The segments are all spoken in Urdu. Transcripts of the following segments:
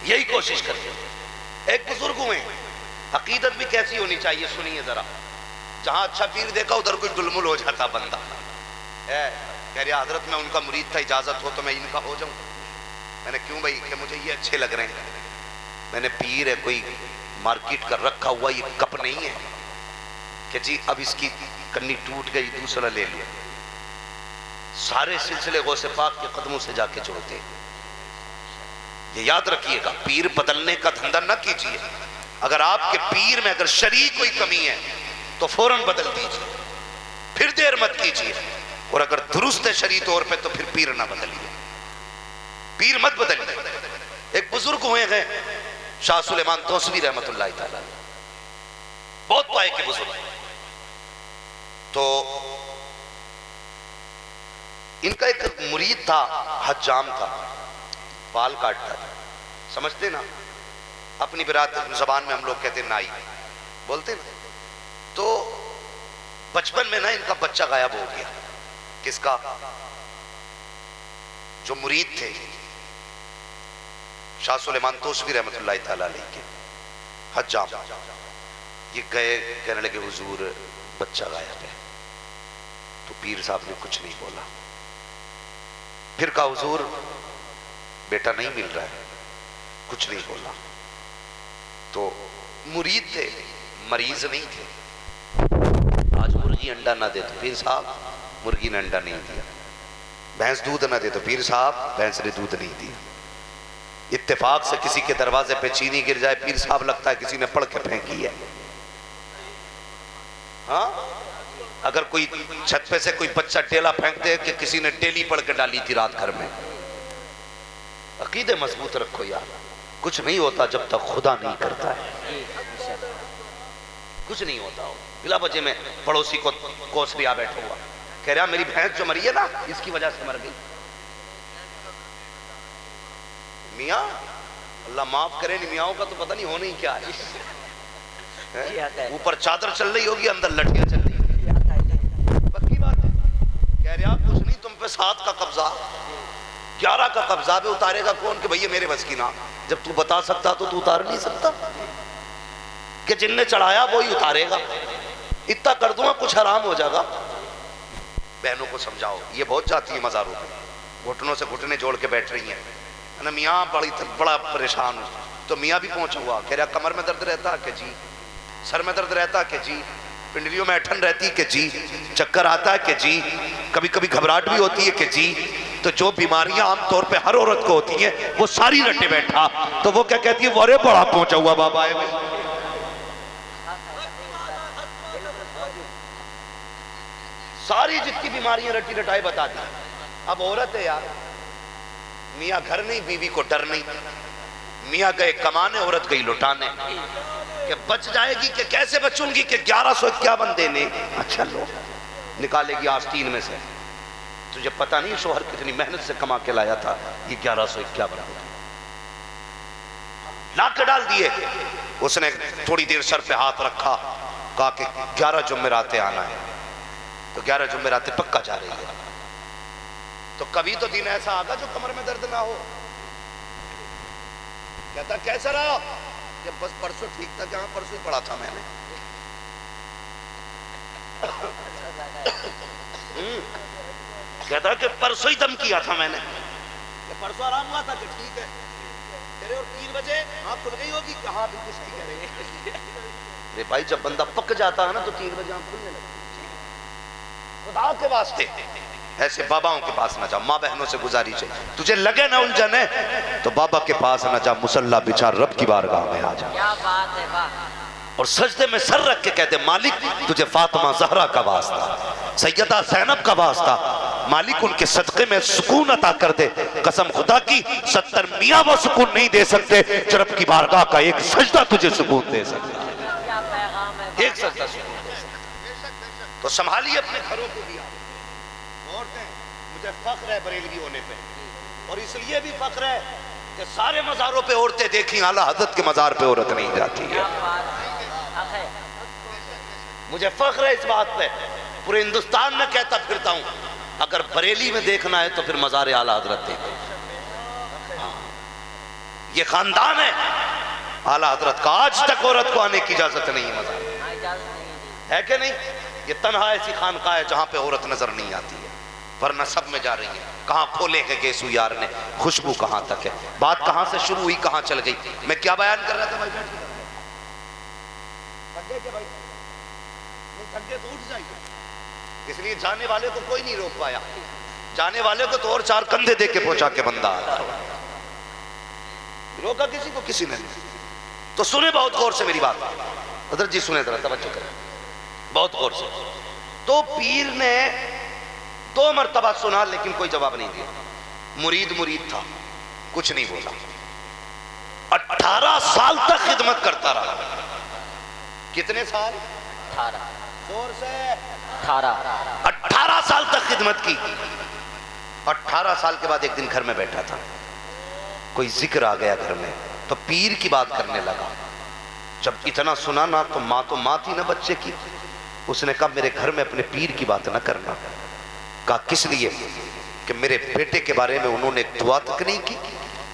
یہی کوشش کرتے ہیں. ایک بزرگ ہوئے, عقیدت بھی کیسی ہونی چاہیے سنیے ذرا. جہاں اچھا پیر دیکھا ادھر کوئی ڈلمل ہو جاتا بندہ. کہہ رہا حضرت میں ان کا مرید تھا, اجازت ہو تو میں ان کا ہو جاؤں. میں نے کیوں بھائی؟ کہ مجھے یہ اچھے لگ رہے ہیں. میں نے پیر ہے کوئی مارکیٹ کر رکھا ہوا, یہ کپ نہیں ہے کہ جی اب اس کی کنی ٹوٹ گئی دوسرا لے لیا. سارے سلسلے غوث پاک کے قدموں سے جا کے جوڑتے ہیں. یہ یاد رکھیے گا, پیر بدلنے کا دھندا نہ کیجیے. اگر آپ کے پیر میں اگر شرعی کوئی کمی ہے تو فوراً بدل دیجیے, پھر دیر مت کیجیے. اور اگر درست ہے شرعی طور پہ تو پھر پیر نہ بدلیے, پیر مت بدلیے. ایک بزرگ ہوئے ہیں شاہ سلیمان توسوی رحمت اللہ تعالیٰ, بہت پائے کے بزرگ. تو ان کا ایک مرید تھا, حجام تھا, بال کاٹتا تھا. سمجھتے نا, اپنی برادری زبان میں ہم لوگ کہتے ہیں نائی بولتے نا. تو بچپن میں نا ان کا بچہ غائب ہو گیا. کس کا؟ جو مرید تھے شاہ سلیمان توسوی رحمت اللہ تعالیٰ علیہ کے, حجام. یہ گئے, کہنے لگے حضور بچہ غائب ہے. تو پیر صاحب نے کچھ نہیں بولا. پھر کہا حضور بیٹا نہیں مل رہا ہے. کچھ نہیں بولا. تو مرید تھے, مریض نہیں تھے. آج مرغی انڈا نہ دے تو پیر صاحب مرغی نے انڈا نہیں دیا. بھینس دودھ نہ دے تو پیر صاحب بھینس نے دودھ نہیں دیا. اتفاق سے کسی کے دروازے پہ چینی گر جائے, پیر صاحب لگتا ہے کسی نے پڑھ کے پھینکی ہے. ہاں, اگر کوئی چھت پہ سے کوئی بچہ ٹیلا پھینک دے کہ کسی نے ٹیلی پڑھ کے ڈالی تھی رات گھر میں. عقیدے مضبوط رکھو یار. کچھ نہیں ہوتا جب تک خدا نہیں کرتا ہے. کچھ نہیں ہوتا. ہو بلا وجہ میں پڑوسی کو کوس ریا بیٹھا ہوا, کہہ رہا میری بھینس جو مری ہے نا اس کی وجہ سے مر گئی. میاں اللہ معاف کرے, نہیں میاں کا تو پتہ نہیں ہونا ہی کیا ہے. اوپر چادر چل رہی ہوگی, اندر لٹیاں چل رہی ہوگی. پکی بات ہے. کہہ رہا کچھ نہیں, تم پہ 7 کا قبضہ 11 کا قبضہ پہ اتارے گا کون؟ کہ بھئی میرے بس کی نا. جب تو بتا سکتا تو اتار نہیں سکتا کہ جن نے چڑھایا وہی اتارے گا. اتنا کر دوں کچھ حرام ہو جائے گا. بہنوں کو سمجھاؤ, یہ بہت جاتی ہے مزاروں پہ, گھٹنوں سے گھٹنے جوڑ کے بیٹھ رہی ہیں. میاں بڑا پریشان ہوں. تو میاں بھی پہنچا ہوا, کہہ رہا کمر میں درد رہتا کہ جی, سر میں درد رہتا کہ جی, پنڈلیوں میں اٹھن رہتی کہ جی, چکر آتا ہے کہ جی, کبھی کبھی گھبراہٹ بھی ہوتی ہے کہ جی. تو جو بیماریاں عام طور پہ ہر عورت کو ہوتی ہیں وہ ساری رٹے بیٹھا. تو وہ کیا کہتی ہے, وہ ارے بڑا پہنچا ہوا بابا ہے. ساری جتنی بیماریاں رٹی رٹائے بتا دی. اب عورت ہے یار, میاں گھر نہیں, بیوی کو ڈر نہیں. میاں گئے کمانے, عورت گئی لٹانے. کہ بچ جائے گی کہ کیسے بچوں گی کہ 1151 دینے. اچھا لو نکالے گی آستین میں سے. تجھے پتہ نہیں شوہر کتنی محنت سے کما کے لایا تھا, یہ 1151 لا کے ڈال دیے. اس نے تھوڑی دیر سر پہ ہاتھ رکھا, کہا کہ 11 جمعراتیں آنا ہے. تو 11 جمعراتیں پکا جا رہی ہے. تو کبھی تو دن ایسا آگا جو کمر میں درد نہ ہو. کہتا کیسا رہا؟ کہ بس پرسوں ٹھیک تھا, جہاں پرسوں پڑا تھا میں نے. کہتا کہ پرسوں ہی دم کیا تھا میں نے, کہ پرسوں آرام ہوا تھا کہ ٹھیک ہے. تیرے اور 3 بجے آنکھ کھل گئی ہوگی, کہاں بالکل صحیح کہہ رہے ہیں. ارے بھائی جب بندہ پک جاتا ہے نا تو 3 بجے آنکھ کھلنے لگتی. خدا کے واسطے ایسے باباؤں کے پاس نہ جا. ماں بہنوں سے گزارش ہے, تجھے لگے نہ الجھن ہے تو بابا کے پاس نہ جا, مصلی بچھا رب کی بارگاہ میں آ جا. کیا بات ہے, اور سجدے میں سر رکھ کے کہتے مالک تجھے فاطمہ زہرا کا واسطہ, سیدہ زینب کا واسطہ, مالک ان کے صدقے میں سکون عطا کر دے. قسم خدا کی 70 میاں وہ سکون نہیں دے سکتے جو رب کی بارگاہ کا ایک سجدہ تجھے سکون دے سکتا. ایک سجدہ سکون دے سکتا. تو سنبھالیے اپنے گھروں کو بھی. عورتیں, مجھے فخر ہے بریلوی ہونے پہ, اور اس لیے بھی فخر ہے کہ سارے مزاروں پہ عورتیں دیکھیں, اعلیٰ حضرت کے مزار پہ عورت نہیں جاتی ہے. مجھے فخر ہے اس بات پہ, پورے ہندوستان میں کہتا پھرتا ہوں, اگر بریلی میں دیکھنا ہے تو پھر مزار اعلیٰ حضرت دیکھو. یہ خاندان ہے اعلیٰ حضرت کا، آج تک عورت کو آنے کی اجازت نہیں ہے مزار ہے کہ نہیں؟ یہ تنہا ایسی خانقاہ ہے جہاں پہ عورت نظر نہیں آتی ہے، ورنہ سب میں جا رہی ہے۔ کہاں کھولے گے گیسو یار نے، خوشبو کہاں تک ہے، بات کہاں سے شروع ہوئی کہاں چل گئی۔ میں کیا بیان کر رہا تھا بھائی؟ بیٹھ کے تھک گئے کیا بھائی؟ نہیں تھک گئے تو اٹھ جائیے، اس لیے جانے والے کو کوئی نہیں روک پایا، جانے والے کو تو اور چار کندھے دے کے پہنچا کے بندہ آتا، روکا کسی کو کسی نے نہیں۔ تو سنیں بہت غور سے میری بات، حضرت جی سنیں ذرا توجہ کریں بہت غور سے۔ تو پیر نے 2 مرتبہ سنا لیکن کوئی جواب نہیں دیا، مرید تھا، کچھ نہیں بولا، 18 سال تک خدمت کرتا رہا۔ کتنے سال؟ 18 زور سے 18 سال تک خدمت کی۔ 18 سال کے بعد ایک دن گھر میں بیٹھا تھا، کوئی ذکر آ گیا گھر میں، تو پیر کی بات کرنے لگا۔ جب اتنا سنا نا تو ماں تھی نا بچے کی، اس نے کہا میرے گھر میں اپنے پیر کی بات نہ کرنا۔ کہا کس لیے؟ کہ میرے بیٹے کے بارے میں انہوں نے ایک دعا تک نہیں کی،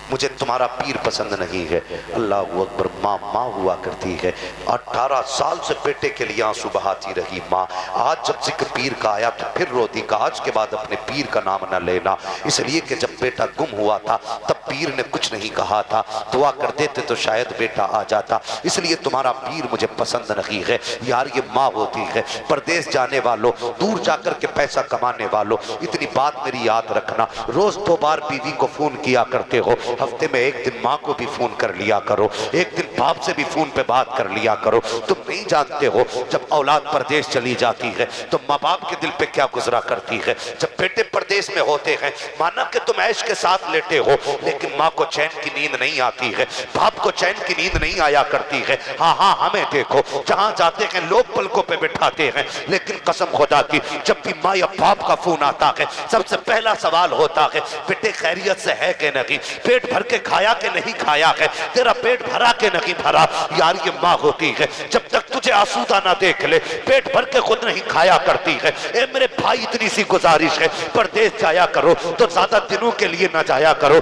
مجھے تمہارا پیر پسند نہیں ہے۔ اللہ اکبر، ماں ہوا کرتی ہے، 18 سال سے بیٹے کے لیے آنسو بہاتی رہی ماں، آج جب ذکر پیر کا آیا تو پھر روتی، کہ آج کے بعد اپنے پیر کا نام نہ لینا، اس لیے کہ جب بیٹا گم ہوا تھا تب پیر نے کچھ نہیں کہا تھا، دعا کر دیتے تو شاید بیٹا آ جاتا، اس لیے تمہارا پیر مجھے پسند نہیں ہے۔ یار یہ ماں ہوتی ہے، پردیس جانے والوں، دور جا کر کے پیسہ کمانے والوں، اتنی بات میری یاد رکھنا، روز 2 بار بیوی کو فون کیا کرتے ہو، ہفتے میں 1 دن ماں کو بھی فون کر لیا کرو، 1 دن باپ سے بھی فون پہ بات کر لیا کرو۔ تم نہیں جانتے ہو جب اولاد پردیس چلی جاتی ہے تو ماں باپ کے دل پہ کیا گزرا کرتی ہے۔ جب بیٹے پردیس میں ہوتے ہیں، مانا کہ تم عیش کے ساتھ لیٹے ہو لیکن ماں کو چین کی نیند نہیں آتی ہے، باپ کو چین کی نیند نہیں آیا کرتی ہے۔ ہاں ہمیں دیکھو، جہاں جاتے ہیں لوگ پلکوں پہ بٹھاتے ہیں، لیکن قسم خدا کی جب بھی ماں یا باپ کا فون آتا ہے سب سے پہلا سوال ہوتا ہے بیٹے خیریت سے ہے کہ نہیں، پیٹ بھر کے کھایا کہ نہیں کھایا ہے، تیرا پیٹ بھرا کہ نہیں بھرا۔ یار یہ ماں ہوتی ہے، جب تک تجھے آسودہ نہ دیکھ لے پیٹ بھر کے خود نہیں کھایا کرتی ہے۔ اے میرے بھائی اتنی سی گزارش ہے، پردیس جایا کرو تو زیادہ دنوں کے لیے نہ جایا کرو،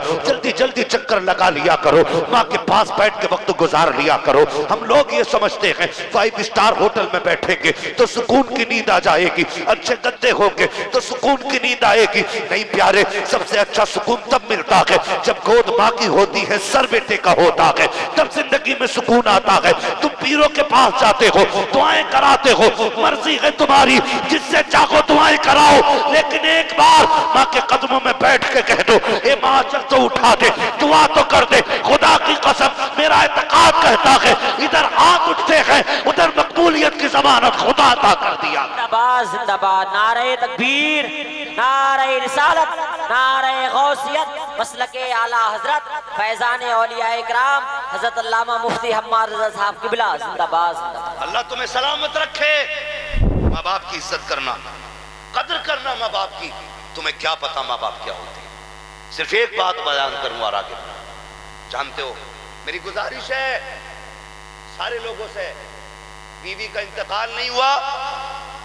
جلدی چکر لگا لیا کرو، ماں کے پاس بیٹھ کے وقت گزار لیا کرو۔ ہم لوگ یہ سمجھتے ہیں 5 اسٹار ہوٹل میں بیٹھیں گے تو سکون کی نیند آ جائے گی، اچھے گدے ہوں گے تو سکون کی نیند آئے گی۔ نہیں پیارے، سب سے اچھا سکون تب ملتا ہے جب گود ماں کی ہوتی ہے، سر بیٹے کا ہوتا ہے، تب زندگی میں سکون آتا ہے۔ تم پیروں کے پاس جاتے ہو، دعائیں کراتے ہو، مرضی ہے تمہاری، جس سے چاہو دعائیں کراؤ، لیکن ایک بار ماں کے قدموں میں بیٹھ کے کہہ دو اے ماں چل تو اٹھا دے، دعا تو کر دے۔ خدا کی قسم میرا اعتقاد کہتا ہے ادھر ہاتھ اٹھتے ہیں ادھر مقبولیت کی ضمانت خدا عطا کر دیا۔ زندہ باد، نعرہ تکبیر، نعرہ رسالت، نعرہ غوثیت، مسلک اعلیٰ حضرت فیضان اولیاء اکرام حضرت علامہ مفتی حماد رضا صاحب قبلہ، زندہ باد۔ اللہ تمہیں سلامت رکھے۔ ماں باپ کی عزت کرنا، قدر کرنا ماں باپ کی۔ تمہیں کیا پتا ماں باپ کیا ہوتے ہیں؟ صرف ایک بات بیان کروں اور آگے بڑھوں۔ جانتے ہو میری گزارش ہے سارے لوگوں سے، بیوی کا انتقال نہیں ہوا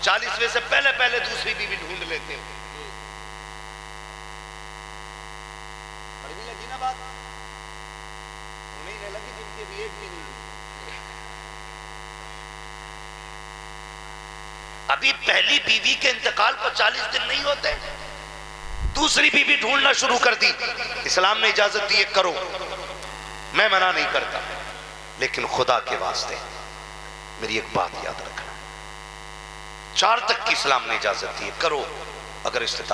40ویں سے پہلے دوسری بیوی ڈھونڈ لیتے ہو۔ بڑی لگی نا بات؟ انہیں لگی جن کے بھی ایک بھی نہیں ہوئی۔ ابھی پہلی بیوی کے انتقال کو 40 دن نہیں ہوتے، دوسری بیوی ڈھونڈنا شروع کر دی۔ اسلام نے اجازت دی ہے کرو، میں منع نہیں کرتا، لیکن خدا کے واسطے میری ایک بات یاد رکھنا، 4 تک کی اسلام نے اجازت دی ہے کرو اگر استطاعت